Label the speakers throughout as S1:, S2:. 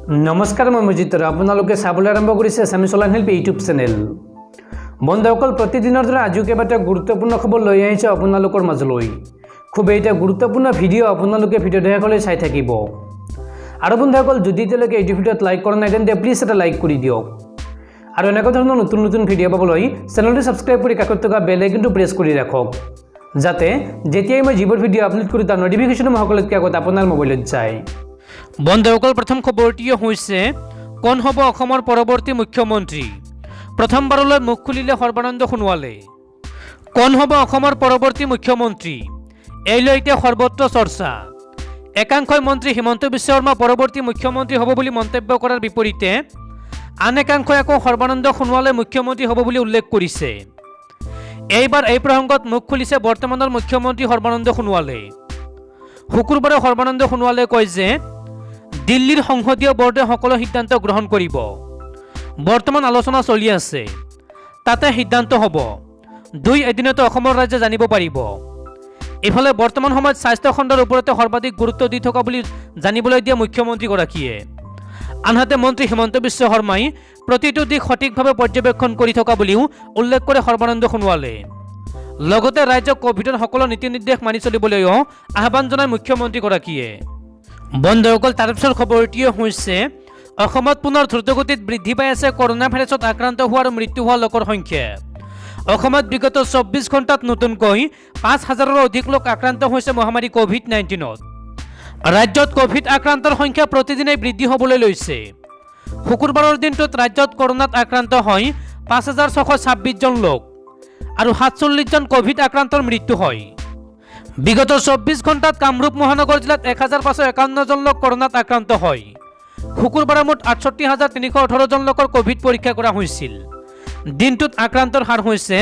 S1: নমস্কাৰ মই মজিতৰ আপোনালোকে চাবলৈ আৰম্ভ কৰিছে Assamese online help YouTube channel. বন্ধুসকল প্ৰতিদিনৰ দৰে আজিও কেইবাটা গুৰুত্বপূৰ্ণ খবৰ লৈ আহিছে আপোনালোকৰ মাজলৈ। খুব এটা গুৰুত্বপূৰ্ণ ভিডিঅ' আপোনালোকে ভিডিঅ' দেখাবলৈ চাই থাকিব। আৰু বন্ধুসকল যদি এতিয়ালৈকে এই ভিডিঅ'ত লাইক কৰা নাই তেন্তে প্লিজ এটা লাইক কৰি দিয়ক। আৰু এনেকুৱা ধৰণৰ নতুন নতুন ভিডিঅ' পাবলৈ চেনেলটো ছাবস্ক্ৰাইব কৰি কাষত থকা বেল আইকনটো প্ৰেছ কৰি ৰাখক, যাতে যেতিয়াই মই যিবোৰ ভিডিঅ' আপলোড কৰোঁ তাৰ নটিফিকেশ্যন সকলোতকৈ আগত আপোনাৰ মোবাইলত যায়। বন্ধুসকল প্ৰথম খবৰটি হৈছে কোন হ'ব অসমৰ পৰৱৰ্তী মুখ্যমন্ত্ৰী। প্ৰথমবাৰলৈ মুখ খুলিলে সৰ্বানন্দ সোণোৱালে। কোন হ'ব অসমৰ পৰৱৰ্তী মুখ্যমন্ত্ৰী, এই লৈ এতিয়া সৰ্বত্ৰ চৰ্চা। একাংশই মন্ত্ৰী হিমন্ত বিশ্ব শৰ্মা পৰৱৰ্তী মুখ্যমন্ত্ৰী হ'ব বুলি মন্তব্য কৰাৰ বিপৰীতে আন একাংশই আকৌ সৰ্বানন্দ সোণোৱালে মুখ্যমন্ত্ৰী হ'ব বুলি উল্লেখ কৰিছে। এইবাৰ এই প্ৰসংগত মুখ খুলিছে বৰ্তমানৰ মুখ্যমন্ত্ৰী সৰ্বানন্দ সোণোৱালে। শুকুৰবাৰে সৰ্বানন্দ সোণোৱালে কয় যে দিল্লীৰ সংসদীয় বোৰ্ডে সকলো সিদ্ধান্ত গ্ৰহণ কৰিব। বৰ্তমান আলোচনা চলি আছে, তাতে সিদ্ধান্ত হ'ব। 2 এদিনতে অসমৰ ৰাইজে জানিব পাৰিব। ইফালে বৰ্তমান সময়ত স্বাস্থ্য খণ্ডৰ ওপৰতে সৰ্বাধিক গুৰুত্ব দি থকা বুলি জানিবলৈ দিয়ে মুখ্যমন্ত্ৰীগৰাকীয়ে। আনহাতে মন্ত্ৰী হিমন্ত বিশ্ব শৰ্মাই প্ৰতিটো দিশ সঠিকভাৱে পৰ্যবেক্ষণ কৰি থকা বুলিও উল্লেখ কৰে সৰ্বানন্দ সোণোৱালে। লগতে ৰাজ্যক কোভিডৰ সকলো নীতি নিৰ্দেশ মানি চলিবলৈও আহ্বান জনায় মুখ্যমন্ত্ৰীগৰাকীয়ে। বন্ধুসকল তাৰপিছৰ খবৰটি হৈছে অসমত পুনৰ দ্ৰুতগতিত বৃদ্ধি পাই আছে কৰ'না ভাইৰাছত আক্ৰান্ত হোৱা আৰু মৃত্যু হোৱা লোকৰ সংখ্যা। অসমত বিগত 24 ঘণ্টাত নতুনকৈ 5,000ৰো অধিক লোক আক্ৰান্ত হৈছে মহামাৰী কোভিড-19ত। ৰাজ্যত কোভিড আক্ৰান্তৰ সংখ্যা প্ৰতিদিনেই বৃদ্ধি হ'বলৈ লৈছে। শুকুৰবাৰৰ দিনটোত ৰাজ্যত কৰ'নাত আক্ৰান্ত হয় 5,626 জন লোক আৰু 47 জন কোভিড আক্ৰান্তৰ মৃত্যু হয়। বিগত 24 ঘণ্টাত কামৰূপ মহানগৰ জিলাত 1,551 জন লোক কৰ'নাত আক্ৰান্ত হয়। শুকুৰবাৰে মুঠ 68,318 জন লোকৰ কোভিড পৰীক্ষা কৰা হৈছিল। দিনটোত আক্ৰান্তৰ হাৰ হৈছে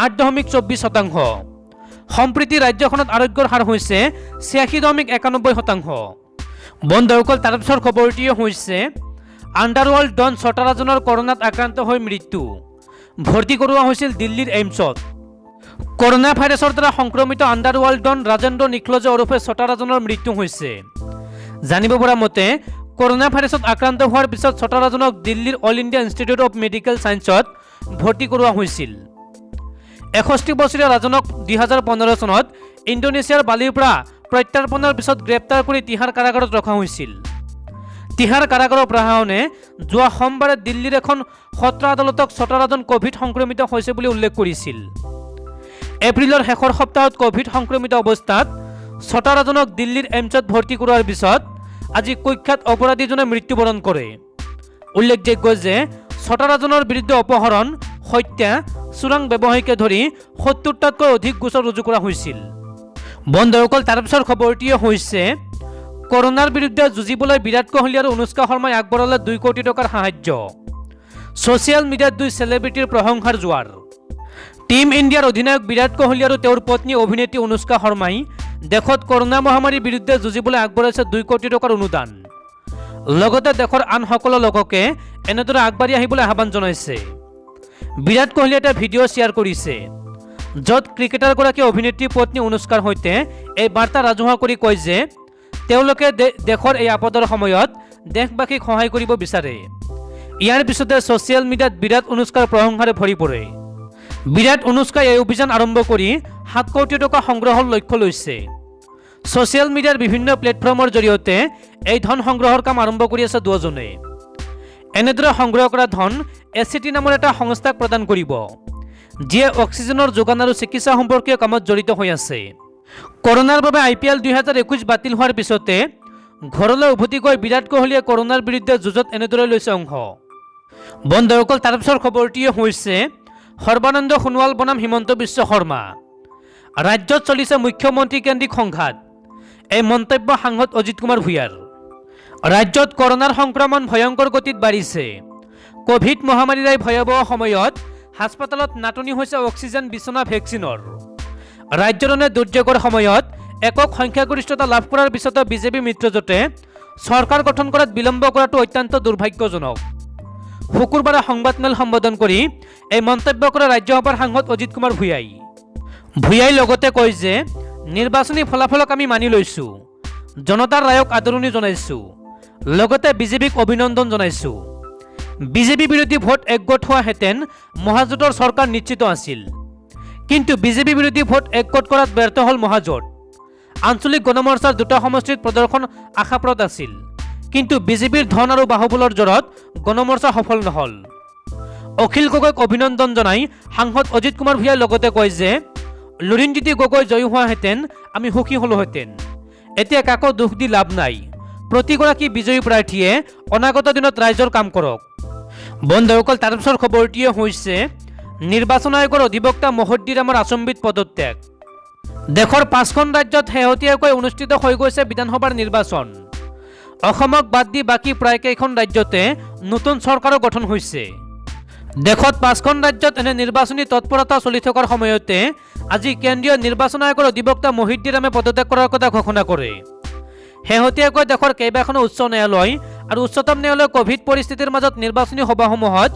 S1: 8.24%। সম্প্ৰতি ৰাজ্যখনত আৰোগ্যৰ হাৰ হৈছে 86.91%। বন্ধুসকল তাৰপিছৰ খবৰটি হৈছে আণ্ডাৰৱৰ্ল্ড ডন ছটাৰাজনৰ কৰ'নাত আক্ৰান্ত হৈ মৃত্যু। ভৰ্তি কৰোৱা হৈছিল দিল্লীৰ এইমছত। কৰ'না ভাইৰাছৰ দ্বাৰা সংক্ৰমিত আণ্ডাৰৱৰ্ল্ড ডন ৰাজেন্দ্ৰ নিখলজে ওৰফে ছটাৰাজনৰ মৃত্যু হৈছে। জানিব পৰা মতে কৰ'না ভাইৰাছত আক্ৰান্ত হোৱাৰ পিছত ছটাৰাজনক দিল্লীৰ All India Institute of Medical ছায়েন্সত ভৰ্তি কৰোৱা হৈছিল। 61 বছৰীয়া ৰাজনক 2015 চনত ইণ্ডোনেছিয়াৰ বালিৰ পৰা প্ৰত্যাৰ্পণৰ পিছত গ্ৰেপ্তাৰ কৰি তিহাৰ কাৰাগাৰত ৰখা হৈছিল। তিহাৰ কাৰাগাৰৰ প্ৰশাসনে যোৱা সোমবাৰে দিল্লীৰ এখন সত্ৰ আদালতক ছটাৰাজন কোভিড সংক্ৰমিত হৈছে বুলি উল্লেখ কৰিছিল। এপ্ৰিলৰ শেষৰ সপ্তাহত কোভিড সংক্ৰমিত অৱস্থাত ছটাৰাজনক দিল্লীৰ এইমছত ভৰ্তি কৰোৱাৰ পিছত আজি কুখ্যাত অপৰাধীজনে মৃত্যুবৰণ কৰে। উল্লেখযোগ্য যে ছটাৰাজনৰ বিৰুদ্ধে অপহৰণ, হত্যা, চোৰাং ব্যৱসায়ীকে ধৰি 70টাতকৈ অধিক গোচৰ ৰুজু কৰা হৈছিল। বন্ধুসকল তাৰপিছৰ খবৰটি হৈছে কৰ'নাৰ বিৰুদ্ধে যুঁজিবলৈ বিৰাট কোহলি আৰু অনুষ্কা শৰ্মাই আগবঢ়ালে 2 কোটি টকাৰ সাহায্য। ছ'চিয়েল মিডিয়াত 2 চেলিব্ৰিটিৰ প্ৰশংসাৰ জোৱাৰ। টিম ইণ্ডিয়াৰ অধিনায়ক বিৰাট কোহলি আৰু তেওঁৰ পত্নী অভিনেত্ৰী অনুষ্কা শৰ্মাই দেশত কৰ'না মহামাৰীৰ বিৰুদ্ধে যুঁজিবলৈ আগবঢ়াইছে 2 কোটি টকাৰ অনুদান। লগতে দেশৰ আন সকলো লোককে এনেদৰে আগবাঢ়ি আহিবলৈ আহ্বান জনাইছে। বিৰাট কোহলিয়ে এটা ভিডিঅ' শ্বেয়াৰ কৰিছে, য'ত ক্ৰিকেটাৰগৰাকী অভিনেত্ৰী পত্নী অনুষ্কাৰ সৈতে এই বাৰ্তা ৰাজহুৱা কৰি কয় যে তেওঁলোকে দেশৰ এই আপদৰ সময়ত দেশবাসীক সহায় কৰিব বিচাৰে। ইয়াৰ পিছতে ছ'চিয়েল মিডিয়াত বিৰাট অনুষ্কাৰ প্ৰশংসাৰে ভৰি পৰে। বিৰাট অনুষ্কাই এই অভিযান আৰম্ভ কৰি 7 কোটি টকা সংগ্ৰহৰ লক্ষ্য লৈছে। ছ'চিয়েল মিডিয়াৰ বিভিন্ন প্লেটফৰ্মৰ জৰিয়তে এই ধন সংগ্ৰহৰ কাম আৰম্ভ কৰি আছে দুজনে। এনেদৰে সংগ্ৰহ কৰা ধন এচিটি নামৰ এটা সংস্থাক প্ৰদান কৰিব, যিয়ে অক্সিজেনৰ যোগান আৰু চিকিৎসা সম্পৰ্কীয় কামত জড়িত হৈ আছে। কৰ'নাৰ বাবে IPL 2021 বাতিল হোৱাৰ পিছতে ঘৰলৈ উভতি গৈ বিৰাট কোহলিয়ে কৰ'নাৰ বিৰুদ্ধে যুঁজত এনেদৰে লৈছে অংশ। বন্ধুসকল তাৰপিছৰ খবৰটি হৈছে সৰ্বানন্দ সোণোৱাল বনাম হিমন্ত বিশ্ব শৰ্মা। ৰাজ্যত চলিছে মুখ্যমন্ত্ৰী কেন্দ্ৰিক সংঘাত, এই মন্তব্য সাংসদ অজিত কুমাৰ ভূঞাৰ। ৰাজ্যত কৰ'নাৰ সংক্ৰমণ ভয়ংকৰ গতিত বাঢ়িছে। কোভিড মহামাৰীৰ এই ভয়াৱহ সময়ত হাস্পতালত নাটনি হৈছে অক্সিজেন, বিচনা, ভেকচিনৰ। ৰাজ্যৰ এনে দুৰ্যোগৰ সময়ত একক সংখ্যাগৰিষ্ঠতা লাভ কৰাৰ পিছতো বিজেপি মিত্ৰজোঁটে চৰকাৰ গঠন কৰাত বিলম্ব কৰাটো অত্যন্ত দুৰ্ভাগ্যজনক। শুকুৰবাৰে সংবাদমেল সম্বোধন কৰি এই মন্তব্য কৰে ৰাজ্যসভাৰ সাংসদ অজিত কুমাৰ ভূঞাই লগতে কয় যে নিৰ্বাচনী ফলাফলক আমি মানি লৈছোঁ, জনতাৰ ৰায়ক আদৰণি জনাইছোঁ লগতে বিজেপিক অভিনন্দন জনাইছোঁ। বিজেপি বিৰোধী ভোট একগোট হোৱাহেঁতেন মহাজোঁটৰ চৰকাৰ নিশ্চিত আছিল, কিন্তু বিজেপি বিৰোধী ভোট একগোট কৰাত ব্যৰ্থ হ'ল মহাজোঁট। আঞ্চলিক গণমৰ্চাৰ দুটা সমষ্টিত প্ৰদৰ্শন আশাপ্ৰদ আছিল, কিন্তু বিজেপিৰ ধন আৰু বাহুবলৰ জোৰত গণমৰ্চা সফল নহ'ল। অখিল গগৈক অভিনন্দন জনাই সাংসদ অজিত কুমাৰ ভূঞাই লগতে কয় যে লুৰিণজ্যোতি গগৈ জয়ী হোৱাহেঁতেন আমি সুখী হ'লোহেঁতেন। এতিয়া কাকো দুখ দি লাভ নাই, প্ৰতিগৰাকী বিজয়ী প্ৰাৰ্থীয়ে অনাগত দিনত ৰাইজৰ কাম কৰক। বন্ধুসকল, তাৰপিছৰ খবৰটিয়ে হৈছে নিৰ্বাচন আয়োগৰ অধিবক্তা মহদ্দি ৰামৰ আচম্বিত পদত্যাগ। দেশৰ 5খন ৰাজ্যত শেহতীয়াকৈ অনুষ্ঠিত হৈ গৈছে বিধানসভাৰ নিৰ্বাচন। অসমক বাদ দি বাকী প্ৰায়কেইখন ৰাজ্যতে নতুন চৰকাৰৰ গঠন হৈছে। দেশত 5খন ৰাজ্যত এনে নিৰ্বাচনী তৎপৰতা চলি থকাৰ সময়তে আজি কেন্দ্ৰীয় নিৰ্বাচন আয়োগৰ অধিবক্তা মহিদ্দি ৰামে পদত্যাগ কৰাৰ কথা ঘোষণা কৰে। শেহতীয়াকৈ দেশৰ কেইবাখনো উচ্চ ন্যায়ালয় আৰু উচ্চতম ন্যায়ালয়ে কোভিড পৰিস্থিতিৰ মাজত নিৰ্বাচনী সভাসমূহত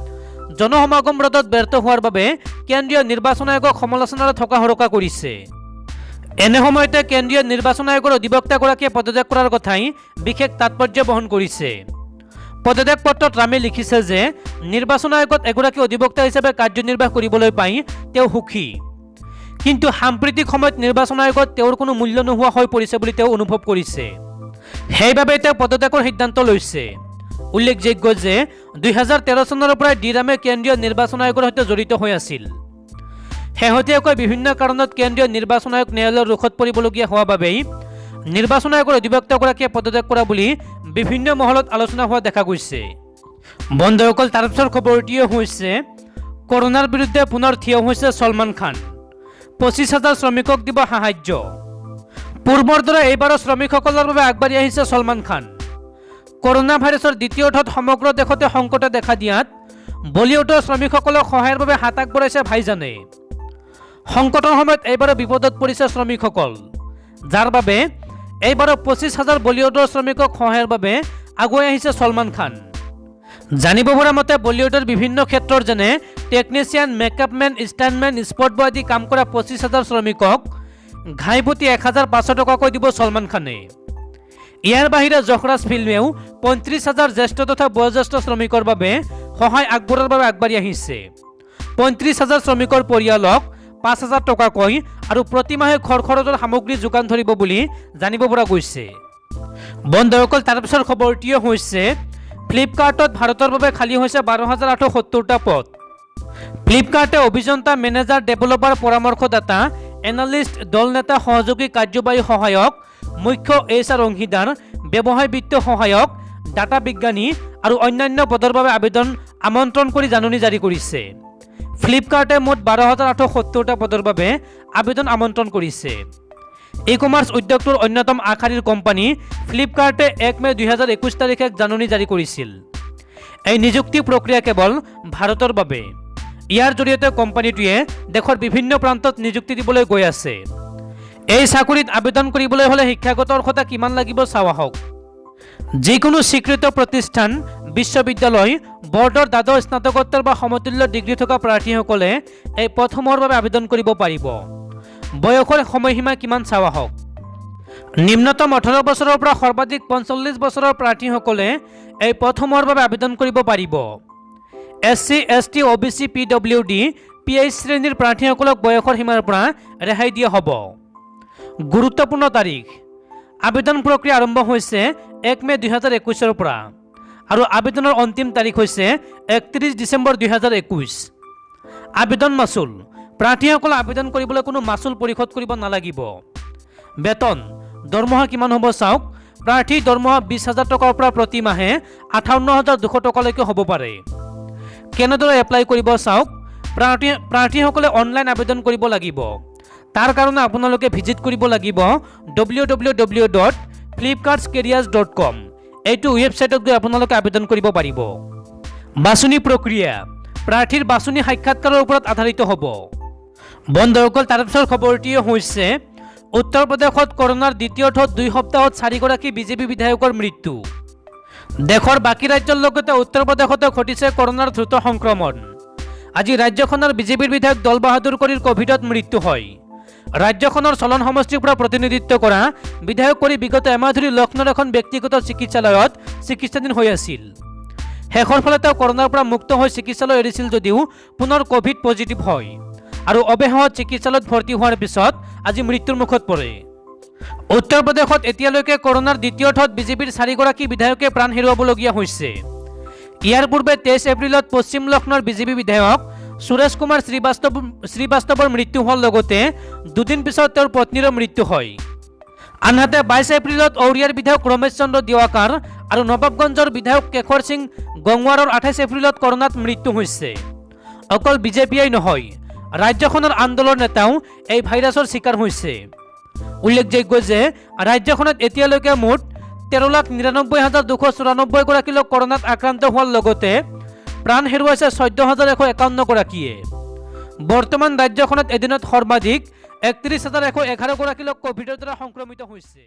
S1: জনসমাগম ৰোধত ব্যৰ্থ হোৱাৰ বাবে কেন্দ্ৰীয় নিৰ্বাচন আয়োগক সমালোচনাৰে থকা হৰকা কৰিছে। এনে সময়তে কেন্দ্ৰীয় নিৰ্বাচন আয়োগৰ অধিবক্তাগৰাকীয়ে পদত্যাগ কৰাৰ কথাই বিশেষ তাৎপৰ্য বহন কৰিছে। পদত্যাগ পত্ৰত ৰামে লিখিছে যে নিৰ্বাচন আয়োগত এগৰাকী অধিবক্তা হিচাপে কাৰ্যনিৰ্বাহ কৰিবলৈ পাই তেওঁ সুখী, কিন্তু সাম্প্ৰতিক সময়ত নিৰ্বাচন আয়োগত তেওঁৰ কোনো মূল্য নোহোৱা হৈ পৰিছে বুলি তেওঁ অনুভৱ কৰিছে। সেইবাবে তেওঁ পদত্যাগৰ সিদ্ধান্ত লৈছে। উল্লেখযোগ্য যে 2013 চনৰ পৰা ডি ৰামে কেন্দ্ৰীয় নিৰ্বাচন আয়োগৰ সৈতে জড়িত হৈ আছিল। শেহতীয়াকৈ বিভিন্ন কাৰণত কেন্দ্ৰীয় নিৰ্বাচন আয়োগ ন্যায়ালয়ৰ ৰোষত পৰিবলগীয়া হোৱা বাবেই নিৰ্বাচন আয়োগৰ অধিবক্তাগৰাকীয়ে পদত্যাগ কৰা বুলি বিভিন্ন মহলত আলোচনা হোৱা দেখা গৈছে। বন্ধুসকল, তাৰপিছৰ খবৰটিয়ে হৈছে কৰ'ণাৰ বিৰুদ্ধে পুনৰ থিয় হৈছে ছলমান খান। 25,000 শ্ৰমিকক দিব সাহায্য। পূৰ্বৰ দৰে এইবাৰো শ্ৰমিকসকলৰ বাবে আগবাঢ়ি আহিছে ছলমান খান। কৰ'না ভাইৰাছৰ দ্বিতীয় ঢৌত সমগ্ৰ দেশতে সংকটে দেখা দিয়াত বলিউডৰ শ্ৰমিকসকলক সহায়ৰ বাবে হাত আগবঢ়াইছে ভাইজানে। সংকটৰ সময়ত এইবাৰো বিপদত পৰিছে শ্ৰমিকসকল, যাৰ বাবে এইবাৰো 25,000 বলিউডৰ শ্ৰমিকক সহায়ৰ বাবে আগুৱাই আহিছে ছলমান খান। জানিব পৰা মতে বলিউডৰ বিভিন্ন ক্ষেত্ৰৰ যেনে টেকনিচিয়ান, মেকআপমেন, ষ্টাণ্টমেন, স্পট বয় আদি কাম কৰা 25,000 শ্ৰমিকক ঘাইপতি 1,500 টকাকৈ দিব ছলমান খানে। ইয়াৰ বাহিৰে যশৰাজ ফিল্মেও 35,000 জ্যেষ্ঠ তথা বয়োজ্যেষ্ঠ শ্ৰমিকৰ বাবে সহায় আগবঢ়োৱাৰ বাবে আগবাঢ়ি আহিছে। 35,000 শ্ৰমিকৰ পৰিয়ালক 5,000 টকাকৈ আৰু প্ৰতিমাহে খৰখৰজৰ সামগ্ৰী যোগান ধৰিব বুলি জানিব পৰা গৈছে। বন্ধুসকল, তাৰপিছৰ খবৰটিয়ে হৈছে ফ্লিপকাৰ্টত ভাৰতৰ বাবে খালী হৈছে 12,870টা পদ। ফ্লিপকাৰ্টে অভিযন্তা, মেনেজাৰ, ডেভেলপাৰ, পৰামৰ্শদাতা, এনালিষ্ট, দল নেতা, সহযোগী কাৰ্যবাহী সহায়ক, মুখ্য HR অংশীদাৰ, ব্যৱসায় বিত্ত সহায়ক, ডাটা বিজ্ঞানী আৰু অন্যান্য পদৰ বাবে আবেদন আমন্ত্ৰণ কৰি জাননী জাৰি কৰিছে। ফ্লিপকাৰ্টে মুঠ 12,870টা পদৰ বাবে আবেদন আমন্ত্ৰণ কৰিছে। ই কমাৰ্চ উদ্যোগটোৰ অন্যতম আগশাৰীৰ কোম্পানী ফ্লিপকাৰ্টে 1 মে 2021 তাৰিখে এক জাননী জাৰি কৰিছিল। এই নিযুক্তি প্ৰক্ৰিয়া কেৱল ভাৰতৰ বাবে। ইয়াৰ জৰিয়তে কোম্পানীটোৱে দেশৰ বিভিন্ন প্ৰান্তত নিযুক্তি দিবলৈ গৈ আছে। এই চাকৰিত আবেদন কৰিবলৈ হ'লে শিক্ষাগত অৰ্হতা কিমান লাগিব চাওঁ আহক। যিকোনো স্বীকৃত প্ৰতিষ্ঠান, বিশ্ববিদ্যালয়, বৰ্ডৰ দ্বাদশ স্নাতকোত্তৰ বা সমতুল্য ডিগ্ৰী থকা প্ৰাৰ্থীসকলে এই পদসমূহৰ বাবে আবেদন কৰিব পাৰিব। বয়সৰ সময়সীমা কিমান চাওঁ আহক। নিম্নতম 18 বছৰৰ পৰা সৰ্বাধিক 45 বছৰৰ প্ৰাৰ্থীসকলে এই পদসমূহৰ বাবে আবেদন কৰিব পাৰিব। SC, ST, OBC, PWD, PH শ্ৰেণীৰ প্ৰাৰ্থীসকলক বয়সৰ সীমাৰ পৰা ৰেহাই দিয়া হ'ব। গুৰুত্বপূৰ্ণ তাৰিখ। আবেদন প্ৰক্ৰিয়া আৰম্ভ হৈছে 1 মে 2021 পৰা আৰু আবেদনৰ অন্তিম তাৰিখ হৈছে 31 ডিচেম্বৰ 2021। আবেদন মাচুল। প্ৰাৰ্থীসকলে আবেদন কৰিবলৈ কোনো মাচুল পৰিশোধ কৰিব নালাগিব। বেতন, দৰমহা কিমান হ'ব চাওক। প্ৰাৰ্থীৰ দৰমহা 20,000 টকাৰ পৰা প্ৰতি মাহে 58,200 টকালৈকে হ'ব পাৰে। কেনেদৰে এপ্লাই কৰিব চাওক। প্ৰাৰ্থীসকলে অনলাইন আবেদন কৰিব লাগিব। তাৰ কাৰণে আপোনালোকে ভিজিট কৰিব লাগিব www.flipkartscareers.com। এইটো ৱেবছাইটত গৈ আপোনালোকে আবেদন কৰিব পাৰিব। বাছনি প্ৰক্ৰিয়া। প্ৰাৰ্থীৰ বাছনি সাক্ষাৎকাৰৰ ওপৰত আধাৰিত হ'ব। বন্ধুসকল, তাৰপিছৰ খবৰটিয়ে হৈছে উত্তৰ প্ৰদেশত কৰ'নাৰ দ্বিতীয় ঢৌত 2 সপ্তাহত 4গৰাকী বিজেপি বিধায়কৰ মৃত্যু। দেশৰ বাকী ৰাজ্যৰ লগতে উত্তৰ প্ৰদেশতো ঘটিছে কৰ'নাৰ দ্ৰুত সংক্ৰমণ। আজি ৰাজ্যখনৰ বিজেপিৰ বিধায়ক দল বাহাদুৰ কৰিৰ কোভিডত মৃত্যু হয়। ৰাজ্যখনৰ চলন সমষ্টিৰ পৰা প্ৰতিনিধিত্ব কৰা বিধায়ক কৰি বিগত এমাহ ধৰি লক্ষ্ণৌৰ এখন ব্যক্তিগত চিকিৎসালয়ত চিকিৎসাধীন হৈ আছিল। শেষৰ ফালে তেওঁ কৰোণাৰ পৰা মুক্ত হৈ চিকিৎসালয় এৰিছিল যদিও পুনৰ কোভিড পজিটিভ হয় আৰু অৱশেষত চিকিৎসালয়ত ভৰ্তি হোৱাৰ পিছত আজি মৃত্যুৰ মুখত পৰে। উত্তৰ প্ৰদেশত এতিয়ালৈকে কৰোণাৰ দ্বিতীয় ঢৌত বিজেপিৰ 4গৰাকী বিধায়কে প্ৰাণ হেৰুৱাবলগীয়া হৈছে। ইয়াৰ পূৰ্বে 23 এপ্ৰিলত পশ্চিম লক্ষ্ণৌৰ বিজেপি বিধায়ক সুৰেশ কুমাৰ শ্ৰীবাস্তৱৰ মৃত্যু হোৱাৰ লগতে দুদিন পিছত তেওঁৰ পত্নীৰো মৃত্যু হয়। আনহাতে 22 এপ্ৰিলত ঔৰিয়াৰ বিধায়ক ৰমেশ চন্দ্ৰ দিৱাকাৰ আৰু নৱাবগঞ্জৰ বিধায়ক কেশৰ সিং গংৱাৰৰ 28 এপ্ৰিলত কৰোণাত মৃত্যু হৈছে। অকল বিজেপিয়েই নহয়, ৰাজ্যখনৰ আন্দোলন নেতাও এই ভাইৰাছৰ চিকাৰ হৈছে। উল্লেখযোগ্য যে ৰাজ্যখনত এতিয়ালৈকে মুঠ 13,99,294 গৰাকী লোক কৰোণাত আক্ৰান্ত হোৱাৰ লগতে প্ৰাণ হেৰুৱাইছে 14,151 গৰাকীয়ে। বৰ্তমান ৰাজ্যখনত এদিনত সৰ্বাধিক 31,111 গৰাকী লোক কোভিডৰ দ্বাৰা সংক্ৰমিত হৈছে।